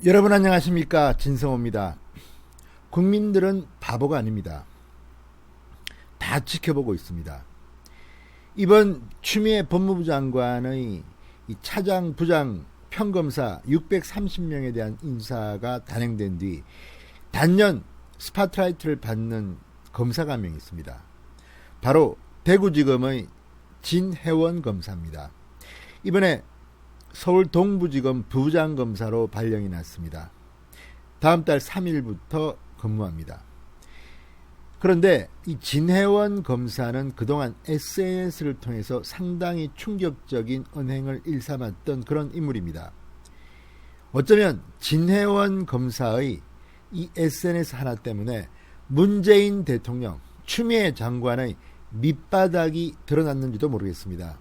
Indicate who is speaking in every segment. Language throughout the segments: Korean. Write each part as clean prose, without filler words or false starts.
Speaker 1: 여러분 안녕하십니까, 진성호입니다. 국민들은 바보가 아닙니다. 다 지켜보고 있습니다. 이번 추미애 법무부 장관의 이 차장, 부장, 평검사 630명에 대한 인사가 단행된 뒤 단연 스팟라이트를 받는 검사가 한 명 있습니다. 바로 대구지검의 진혜원 검사입니다. 이번에 서울 동부지검 부장검사로 발령이 났습니다. 다음 달 3일부터 근무합니다. 그런데 이 진혜원 검사는 그동안 SNS를 통해서 상당히 충격적인 언행을 일삼았던 그런 인물입니다. 어쩌면 진혜원 검사의 이 SNS 하나 때문에 문재인 대통령, 추미애 장관의 밑바닥이 드러났는지도 모르겠습니다.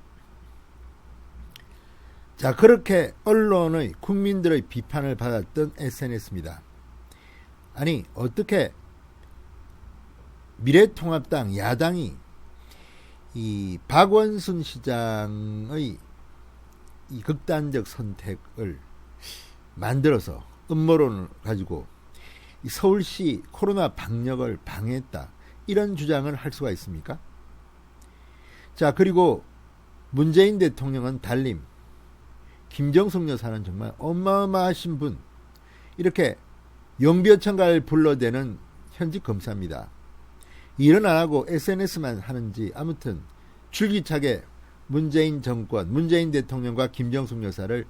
Speaker 1: 자, 그렇게 언론의, 국민들의 비판을 받았던 SNS입니다. 아니, 어떻게 미래통합당 야당이 이 박원순 시장의 이 극단적 선택을 만들어서 음모론을 가지고 이 서울시 코로나 방역을 방해했다, 이런 주장을 할 수가 있습니까? 자, 그리고 문재인 대통령은 달림, 김정숙 여사는 정말 어마어마하신 분, 이렇게 영비어천가를 불러대는 현직 검사입니다. 일은 안 하고 SNS만 하는지 아무튼 줄기차게 문재인 정권, 문재인 대통령과 김정숙 여사를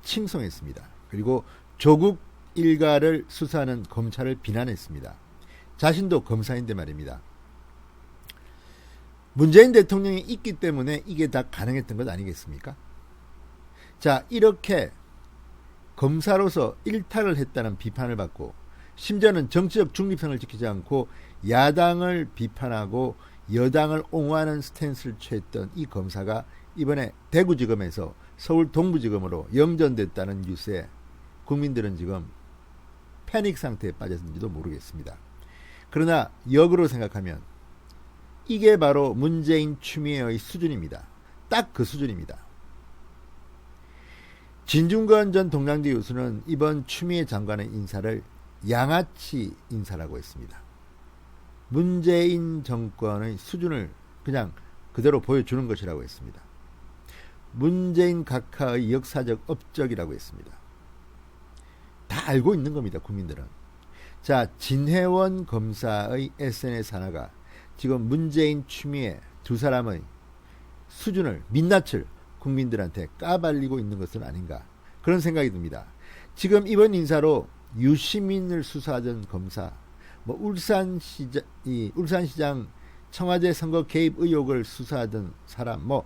Speaker 1: 칭송했습니다. 그리고 조국 일가를 수사하는 검찰을 비난했습니다. 자신도 검사인데 말입니다. 문재인 대통령이 있기 때문에 이게 다 가능했던 것 아니겠습니까? 자, 이렇게 검사로서 일탈을 했다는 비판을 받고, 심지어는 정치적 중립성을 지키지 않고 야당을 비판하고 여당을 옹호하는 스탠스를 취했던 이 검사가 이번에 대구지검에서 서울 동부지검으로 영전됐다는 뉴스에 국민들은 지금 패닉 상태에 빠졌는지도 모르겠습니다. 그러나 역으로 생각하면 이게 바로 문재인 추미애의 수준입니다. 딱 그 수준입니다. 진중권 전 동양대 교수는 이번 추미애 장관의 인사를 양아치 인사라고 했습니다. 문재인 정권의 수준을 그냥 그대로 보여주는 것이라고 했습니다. 문재인 각하의 역사적 업적이라고 했습니다. 다 알고 있는 겁니다, 국민들은. 자, 진혜원 검사의 SNS 하나가 지금 문재인, 추미애 두 사람의 수준을, 민낯을 국민들한테 까발리고 있는 것은 아닌가, 그런 생각이 듭니다. 지금 이번 인사로 유시민을 수사하던 검사, 뭐 울산시장 청와대 선거 개입 의혹을 수사하던 사람, 뭐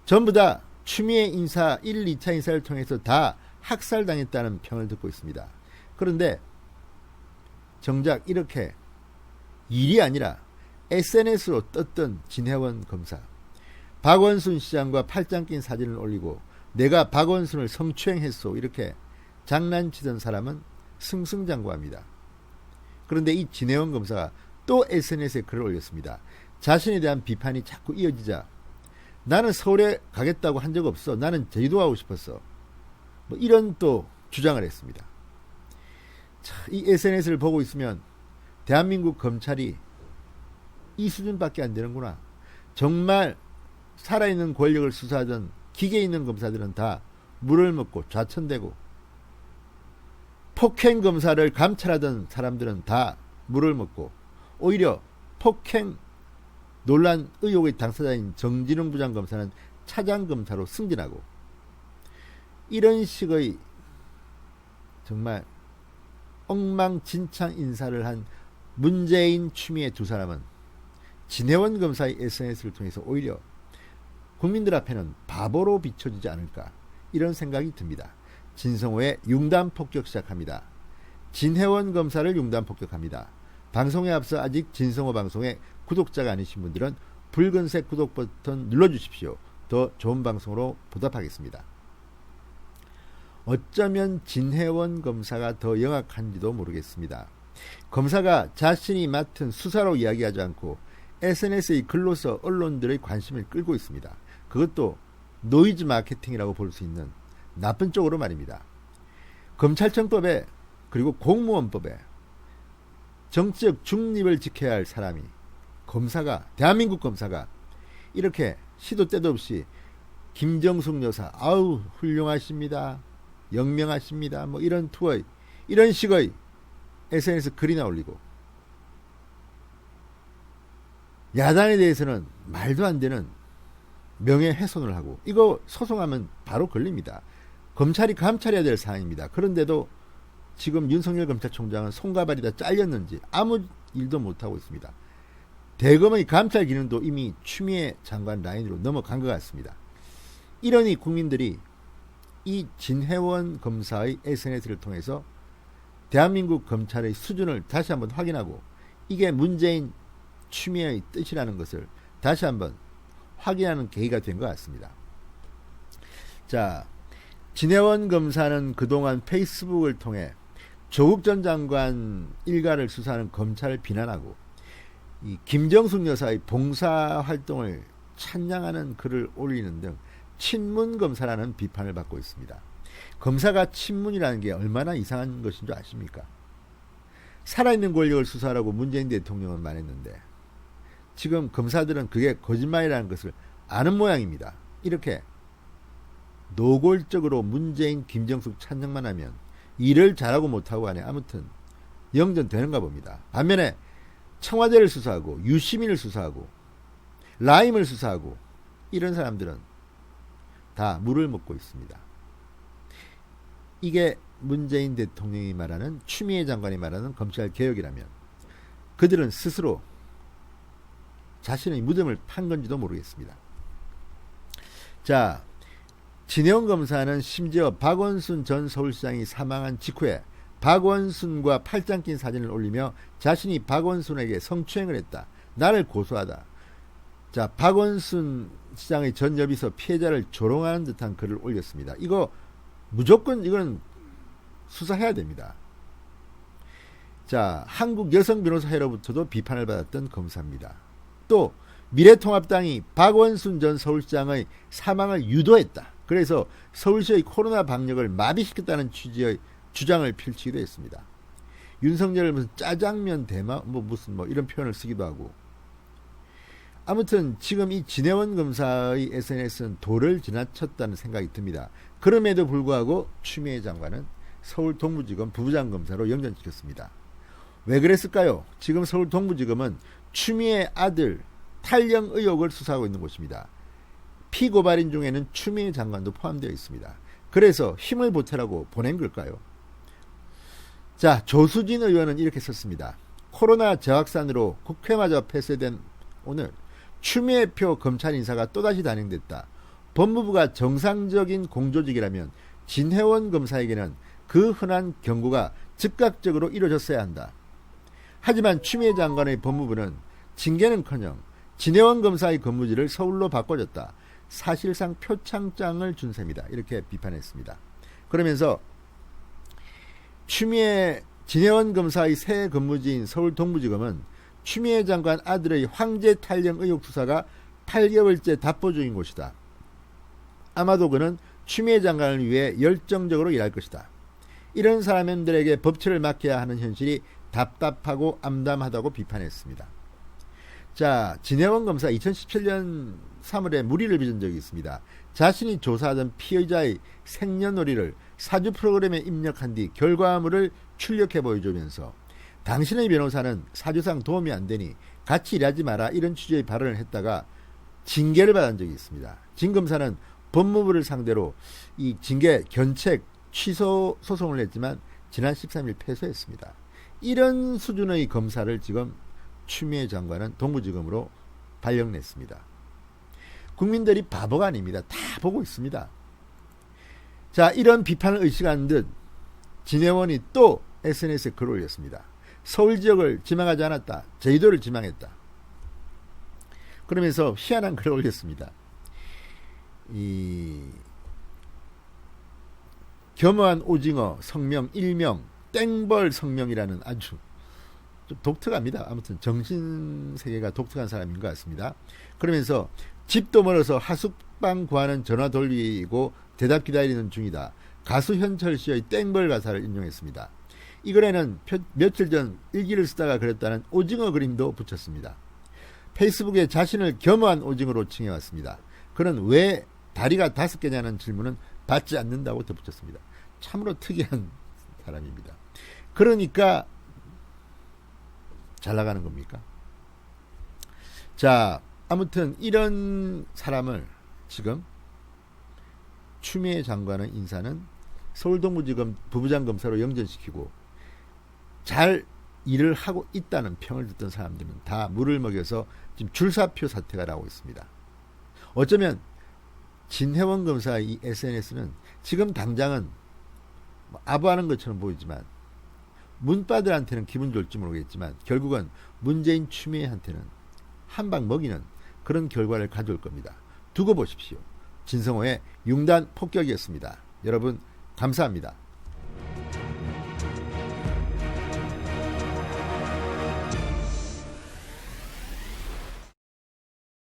Speaker 1: 전부 다 추미애 인사 1, 2차 인사를 통해서 다 학살당했다는 평을 듣고 있습니다. 그런데 정작 이렇게 일이 아니라 SNS로 떴던 진혜원 검사, 박원순 시장과 팔짱 낀 사진을 올리고 내가 박원순을 성추행했소, 이렇게 장난치던 사람은 승승장구합니다. 그런데 이 진혜원 검사가 또 SNS에 글을 올렸습니다. 자신에 대한 비판이 자꾸 이어지자 나는 서울에 가겠다고 한 적 없어, 나는 제주도 가고 싶었어, 뭐 이런 또 주장을 했습니다. 자, 이 SNS를 보고 있으면 대한민국 검찰이 이 수준밖에 안 되는구나. 정말 살아있는 권력을 수사하던 기계에 있는 검사들은 다 물을 먹고 좌천되고, 폭행 검사를 감찰하던 사람들은 다 물을 먹고, 오히려 폭행 논란 의혹의 당사자인 정진웅 부장검사는 차장검사로 승진하고, 이런 식의 정말 엉망진창 인사를 한 문재인, 추미애 두 사람은 진혜원 검사의 SNS를 통해서 오히려 국민들 앞에는 바보로 비춰지지 않을까, 이런 생각이 듭니다. 진성호의 융단 폭격 시작합니다. 진혜원 검사를 융단 폭격합니다. 방송에 앞서 아직 진성호 방송에 구독자가 아니신 분들은 붉은색 구독 버튼 눌러주십시오. 더 좋은 방송으로 보답하겠습니다. 어쩌면 진혜원 검사가 더 영악한지도 모르겠습니다. 검사가 자신이 맡은 수사로 이야기하지 않고 SNS의 글로서 언론들의 관심을 끌고 있습니다. 그것도 노이즈 마케팅이라고 볼 수 있는 나쁜 쪽으로 말입니다. 검찰청법에 그리고 공무원법에 정치적 중립을 지켜야 할 사람이 검사가 대한민국 검사가 이렇게 시도 때도 없이 김정숙 여사 아우 훌륭하십니다. 영명하십니다. 뭐 이런 투어의 이런 식의 SNS 글이나 올리고 야당에 대해서는 말도 안 되는 명예훼손을 하고 이거 소송하면 바로 걸립니다. 검찰이 감찰해야 될 사안입니다. 그런데도 지금 윤석열 검찰총장은 손가발이 다 잘렸는지 아무 일도 못하고 있습니다. 대검의 감찰 기능도 이미 추미애 장관 라인으로 넘어간 것 같습니다. 이러니 국민들이 이 진해원 검사의 SNS를 통해서 대한민국 검찰의 수준을 다시 한번 확인하고 이게 문재인 추미애의 뜻이라는 것을 다시 한번 확인하는 계기가 된 것 같습니다. 자, 진해원 검사는 그동안 페이스북을 통해 조국 전 장관 일가를 수사하는 검찰을 비난하고 이 김정숙 여사의 봉사활동을 찬양하는 글을 올리는 등 친문 검사라는 비판을 받고 있습니다. 검사가 친문이라는 게 얼마나 이상한 것인 줄 아십니까? 살아있는 권력을 수사하라고 문재인 대통령은 말했는데 지금 검사들은 그게 거짓말이라는 것을 아는 모양입니다. 이렇게 노골적으로 문재인 김정숙 찬양만 하면 일을 잘하고 못하고 하네. 아무튼 영전되는가 봅니다. 반면에 청와대를 수사하고 유시민을 수사하고 라임을 수사하고 이런 사람들은 다 물을 먹고 있습니다. 이게 문재인 대통령이 말하는 추미애 장관이 말하는 검찰개혁이라면 그들은 스스로 자신의 무덤을 판 건지도 모르겠습니다. 자, 진해원 검사는 심지어 박원순 전 서울시장이 사망한 직후에 박원순과 팔짱 낀 사진을 올리며 자신이 박원순에게 성추행을 했다. 나를 고소하다. 자, 박원순 시장의 전 여비서 피해자를 조롱하는 듯한 글을 올렸습니다. 이거 무조건 이건 수사해야 됩니다. 자, 한국 여성 변호사회로부터도 비판을 받았던 검사입니다. 또 미래통합당이 박원순 전 서울시장의 사망을 유도했다. 그래서 서울시의 코로나 방역을 마비시켰다는 취지의 주장을 펼치기도 했습니다. 윤석열을 무슨 짜장면 대마 무슨 이런 표현을 쓰기도 하고 아무튼 지금 이 진해원 검사의 SNS는 도를 지나쳤다는 생각이 듭니다. 그럼에도 불구하고 추미애 장관은 서울 동부지검 부부장 검사로 영전시켰습니다. 왜 그랬을까요? 지금 서울 동부지검은 추미애 아들 탈영 의혹을 수사하고 있는 곳입니다. 피고발인 중에는 추미애 장관도 포함되어 있습니다. 그래서 힘을 보태라고 보낸 걸까요? 자, 조수진 의원은 이렇게 썼습니다. 코로나 재확산으로 국회마저 폐쇄된 오늘 추미애표 검찰 인사가 또다시 단행됐다. 법무부가 정상적인 공조직이라면 진해원 검사에게는 그 흔한 경고가 즉각적으로 이루어졌어야 한다. 하지만 추미애 장관의 법무부는 징계는커녕 진해원 검사의 근무지를 서울로 바꿔줬다. 사실상 표창장을 준 셈이다. 이렇게 비판했습니다. 그러면서 진해원 검사의 새 근무지인 서울 동부지검은 추미애 장관 아들의 황제 탈영 의혹 수사가 8개월째 답보 중인 곳이다. 아마도 그는 추미애 장관을 위해 열정적으로 일할 것이다. 이런 사람들에게 법치를 맡겨야 하는 현실이 답답하고 암담하다고 비판했습니다. 자, 진해원 검사 2017년 3월에 물의를 빚은 적이 있습니다. 자신이 조사하던 피의자의 생년월일을 사주 프로그램에 입력한 뒤 결과물을 출력해 보여주면서 당신의 변호사는 사주상 도움이 안 되니 같이 일하지 마라 이런 취지의 발언을 했다가 징계를 받은 적이 있습니다. 진 검사는 법무부를 상대로 이 징계 견책 취소 소송을 했지만 지난 13일 패소했습니다. 이런 수준의 검사를 지금 추미애 장관은 동부지검으로 발령냈습니다. 국민들이 바보가 아닙니다. 다 보고 있습니다. 자, 이런 비판을 의식한 듯 진해원이 또 SNS에 글을 올렸습니다. 서울 지역을 지망하지 않았다. 제주도를 지망했다. 그러면서 희한한 글을 올렸습니다. 이 겸허한 오징어 성명 일명 땡벌 성명이라는 아주 좀 독특합니다. 아무튼 정신세계가 독특한 사람인 것 같습니다. 그러면서 집도 멀어서 하숙방 구하는 전화 돌리고 대답 기다리는 중이다. 가수 현철 씨의 땡벌 가사를 인용했습니다. 이 글에는 며칠 전 일기를 쓰다가 그렸다는 오징어 그림도 붙였습니다. 페이스북에 자신을 겸허한 오징어로 칭해왔습니다. 그는 왜 다리가 5개냐는 질문은 받지 않는다고 덧붙였습니다. 참으로 특이한 사람입니다. 그러니까 잘 나가는 겁니까? 자, 아무튼 이런 사람을 지금 추미애 장관의 인사는 서울동부지검 부부장검사로 영전시키고 잘 일을 하고 있다는 평을 듣던 사람들은 다 물을 먹여서 지금 줄사표 사태가 나오고 있습니다. 어쩌면 진혜원 검사의 이 SNS는 지금 당장은 아부하는 것처럼 보이지만 문바들한테는 기분 좋을지 모르겠지만 결국은 문재인 추미애한테는 한 방 먹이는 그런 결과를 가져올 겁니다. 두고 보십시오. 진성호의 융단 폭격이었습니다. 여러분 감사합니다.